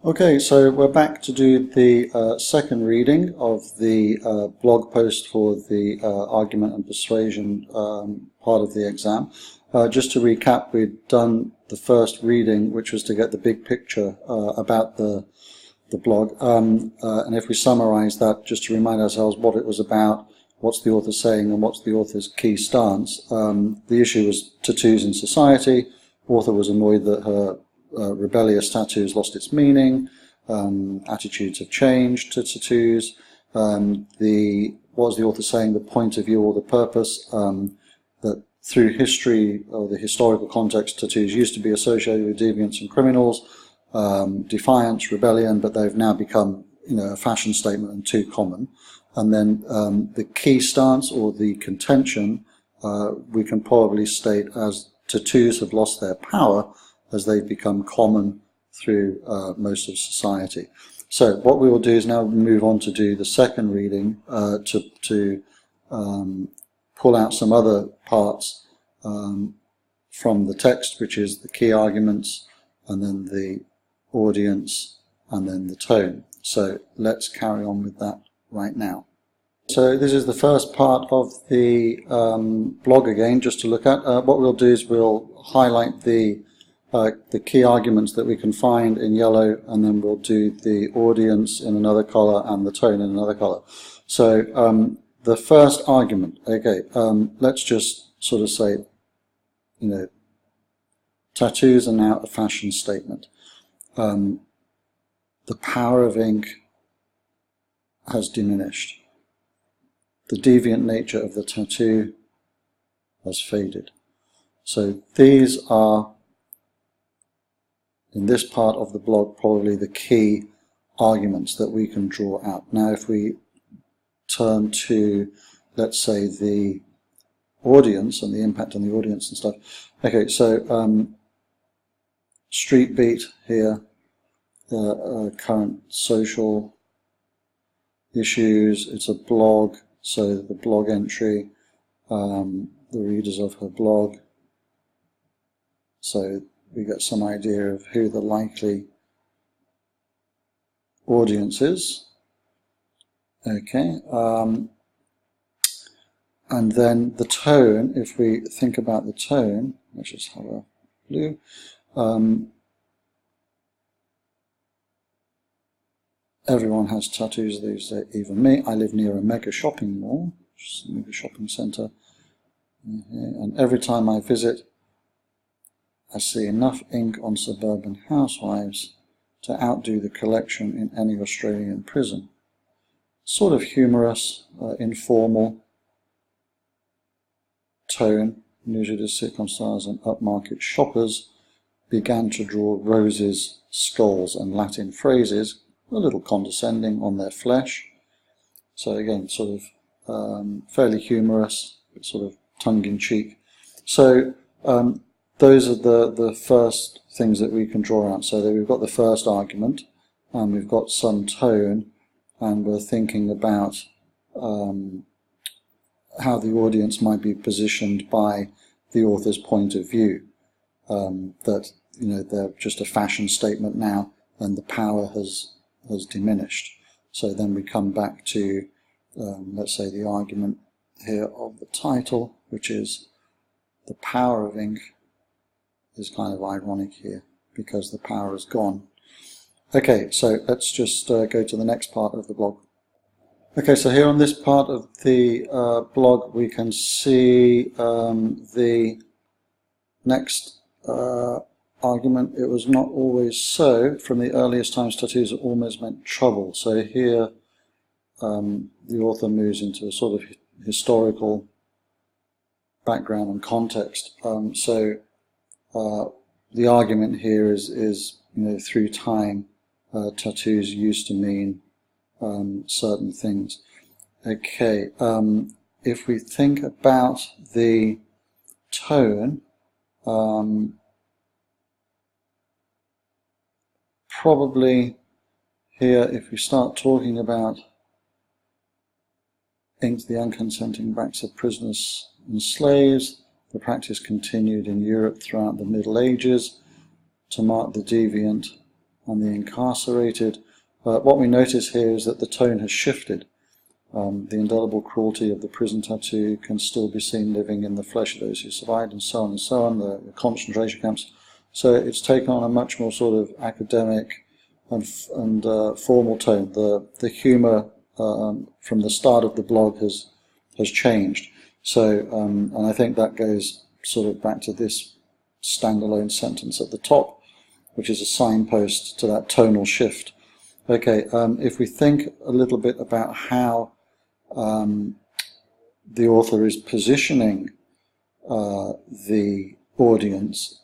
Okay, so we're back to do the second reading of the blog post for the argument and persuasion part of the exam. Just to recap, we'd done the first reading, which was to get the big picture about the blog. And if we summarize that, just to remind ourselves what it was about, what's the author saying, and what's the author's key stance. The issue was tattoos in society. The author was annoyed that her rebellious tattoos lost its meaning. Attitudes have changed to tattoos. What was the author saying? The point of view or the purpose, that through history or the historical context, tattoos used to be associated with deviants and criminals, defiance, rebellion, but they've now become, a fashion statement and too common. And then the key stance or the contention, we can probably state as tattoos have lost their power as they've become common through most of society. So what we will do is now move on to do the second reading to pull out some other parts from the text, which is the key arguments, and then the audience, and then the tone. So let's carry on with that right now. So this is the first part of the blog again, just to look at. What we'll do is we'll highlight the key arguments that we can find in yellow, and then we'll do the audience in another color and the tone in another color. So the first argument, okay, let's just sort of say, tattoos are now a fashion statement. The power of ink has diminished. The deviant nature of the tattoo has faded. So these are, in this part of the blog, probably the key arguments that we can draw out. Now if we turn to, let's say, the audience and the impact on the audience and stuff. Okay, so street beat here, current social issues, it's a blog, so the blog entry, the readers of her blog, so we get some idea of who the likely audience is. Okay, and then the tone, if we think about the tone, let's just have a blue. Everyone has tattoos these days, even me. I live near a mega shopping mall, which is a mega shopping centre. And every time I visit, I see enough ink on suburban housewives to outdo the collection in any Australian prison. Sort of humorous, informal tone, usually the sitcom stars and upmarket shoppers began to draw roses, skulls and Latin phrases, a little condescending on their flesh. So again, sort of fairly humorous, but sort of tongue-in-cheek. So those are the first things that we can draw out. So that we've got the first argument, and we've got some tone, and we're thinking about how the audience might be positioned by the author's point of view. That they're just a fashion statement now, and the power has diminished. So then we come back to, let's say, the argument here of the title, which is the power of ink is kind of ironic here because the power is gone. Okay, so let's just go to the next part of the blog. Okay, so here on this part of the blog we can see the next argument. It was not always so. From the earliest times, tattoos almost meant trouble. So here the author moves into a sort of historical background and context. The argument here is through time, tattoos used to mean certain things. Okay, if we think about the tone, probably here, if we start talking about ink, the unconsenting backs of prisoners and slaves, the practice continued in Europe throughout the Middle Ages to mark the deviant and the incarcerated. What we notice here is that the tone has shifted. The indelible cruelty of the prison tattoo can still be seen living in the flesh of those who survived, and so on and so on, the concentration camps. So it's taken on a much more sort of academic and formal tone. The humour from the start of the blog has changed. So, and I think that goes sort of back to this standalone sentence at the top, which is a signpost to that tonal shift. Okay, if we think a little bit about how the author is positioning the audience,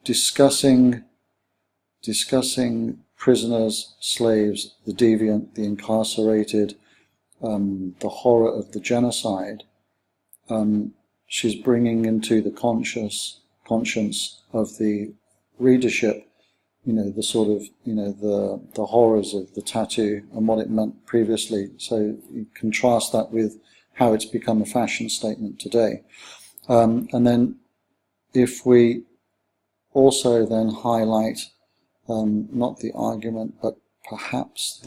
discussing prisoners, slaves, the deviant, the incarcerated, the horror of the genocide. She's bringing into the conscience of the readership, the sort of, the horrors of the tattoo and what it meant previously. So you contrast that with how it's become a fashion statement today. And then if we also then highlight not the argument, but perhaps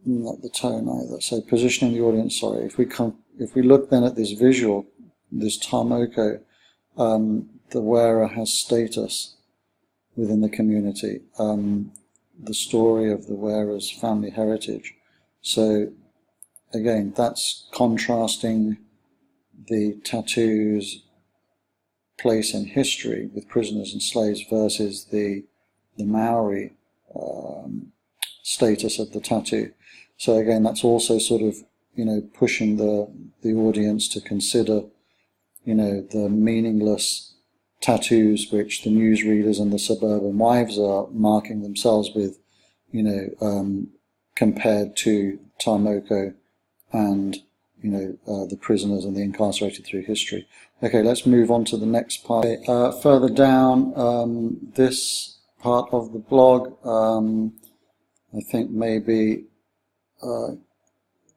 not the tone either. So positioning the audience. Sorry, if we look then at this visual, this tamoko, the wearer has status within the community. The story of the wearer's family heritage. So again, that's contrasting the tattoo's place in history with prisoners and slaves versus the Maori status of the tattoo. So again, that's also sort of, pushing the audience to consider, the meaningless tattoos which the newsreaders and the suburban wives are marking themselves with, compared to tamoko and, the prisoners and the incarcerated through history. Okay, let's move on to the next part. Further down this part of the blog, I think maybe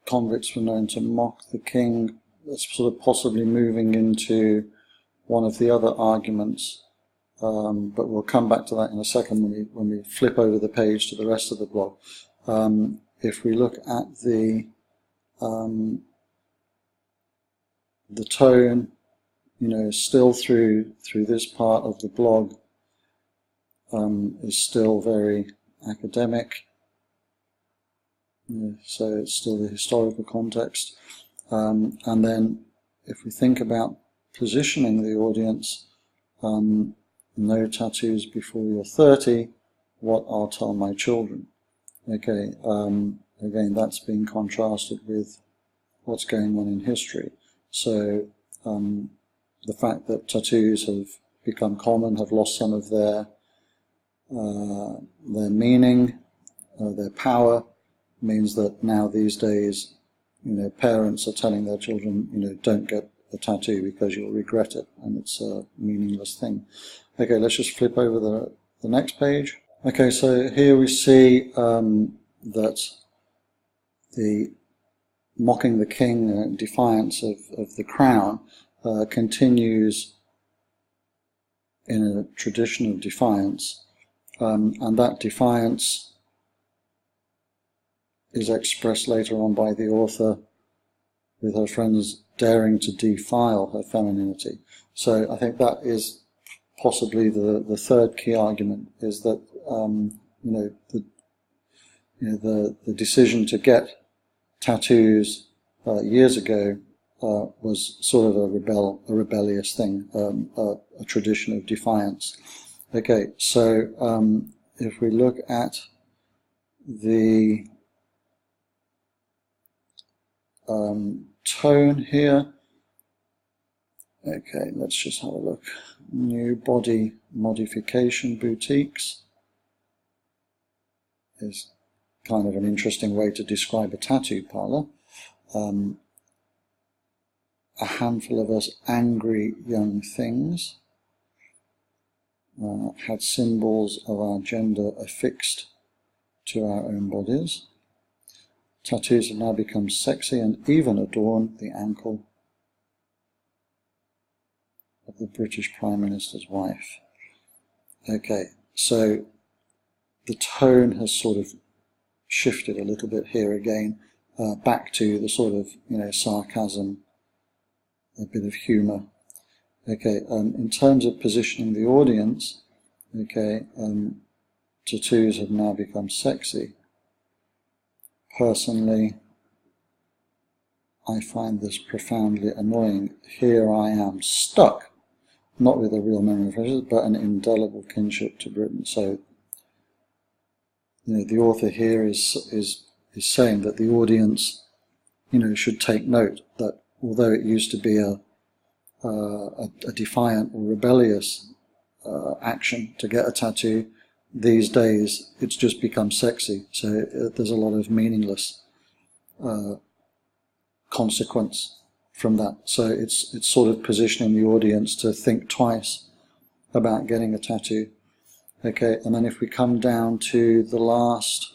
convicts were known to mock the king. That's sort of possibly moving into one of the other arguments, but we'll come back to that in a second when we flip over the page to the rest of the blog. If we look at the tone, still through this part of the blog, is still very academic. So it's still the historical context. And then if we think about positioning the audience, no tattoos before you're 30, what I'll tell my children. Okay, again, that's being contrasted with what's going on in history. So the fact that tattoos have become common, have lost some of their meaning, their power, means that now these days, parents are telling their children, don't get a tattoo because you'll regret it, and it's a meaningless thing. Okay, let's just flip over the next page. Okay, so here we see that the mocking the king, defiance of the crown, continues in a tradition of defiance, and that defiance is expressed later on by the author with her friends daring to defile her femininity. So I think that is possibly the third key argument, is that the decision to get tattoos years ago was sort of a rebellious thing, a tradition of defiance. Okay, so if we look at the tone here. Okay, let's just have a look. New body modification boutiques is kind of an interesting way to describe a tattoo parlor. A handful of us angry young things had symbols of our gender affixed to our own bodies. Tattoos have now become sexy and even adorn the ankle. of the British Prime Minister's wife. Okay, so the tone has sort of shifted a little bit here again, back to the sort of, sarcasm, a bit of humour. Okay, in terms of positioning the audience, okay, tattoos have now become sexy. Personally, I find this profoundly annoying. Here I am stuck, not with a real memory of pleasures, but an indelible kinship to Britain. So, the author here is saying that the audience, should take note that although it used to be a defiant or rebellious action to get a tattoo, these days it's just become sexy. So there's a lot of meaningless consequence from that. So it's sort of positioning the audience to think twice about getting a tattoo. Okay, and then if we come down to the last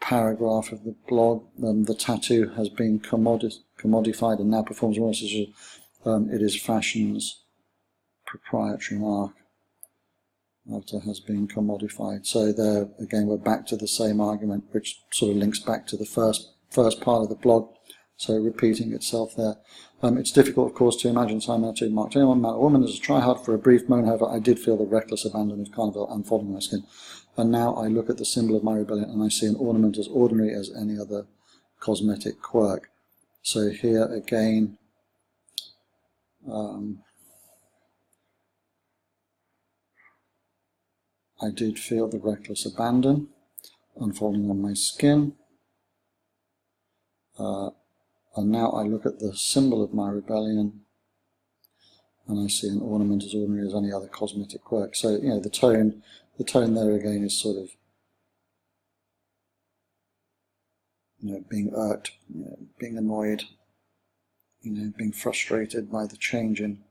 paragraph of the blog, the tattoo has been commodified and now performs more as it is fashion's proprietary mark after has been commodified. So there again we're back to the same argument, which sort of links back to the first part of the blog, so repeating itself there. It's difficult, of course, to imagine Simon to marked anyone, man or woman, as a try-hard for a brief moment. However, I did feel the reckless abandon of carnival unfolding my skin. And now I look at the symbol of my rebellion and I see an ornament as ordinary as any other cosmetic quirk. So here again, I did feel the reckless abandon unfolding on my skin. And now I look at the symbol of my rebellion and I see an ornament as ordinary as any other cosmetic quirk. So, the tone there again is sort of, being irked, being annoyed, being frustrated by the change in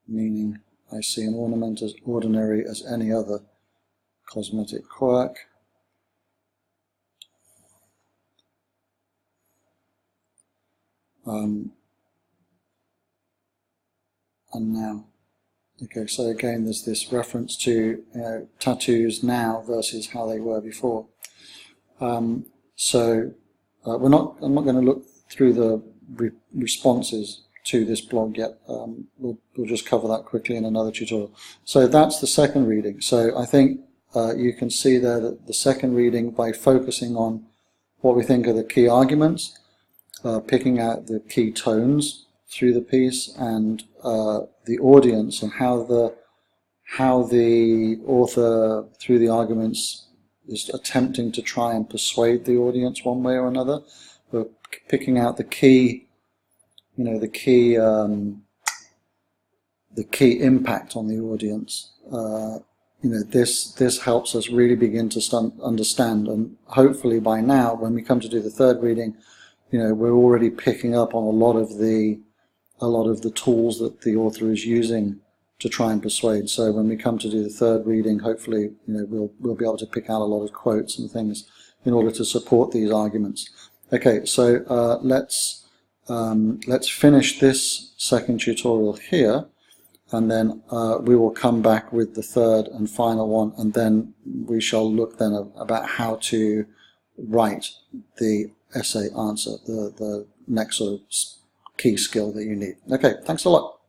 meaning. I see an ornament as ordinary as any other cosmetic quirk. And now, okay, so again there's this reference to tattoos now versus how they were before. I'm not going to look through the responses to this blog yet. We'll just cover that quickly in another tutorial. So that's the second reading. So I think you can see there that the second reading, by focusing on what we think are the key arguments, picking out the key tones through the piece, and the audience, and how the author through the arguments is attempting to try and persuade the audience one way or another. We're picking out the key, the key impact on the audience. This helps us really begin to understand, and hopefully by now, when we come to do the third reading, we're already picking up on a lot of the tools that the author is using to try and persuade. So when we come to do the third reading, hopefully, we'll be able to pick out a lot of quotes and things in order to support these arguments. Okay, so let's finish this second tutorial here, and then we will come back with the third and final one, and then we shall look then about how to write the essay answer, the next sort of key skill that you need. Okay, thanks a lot.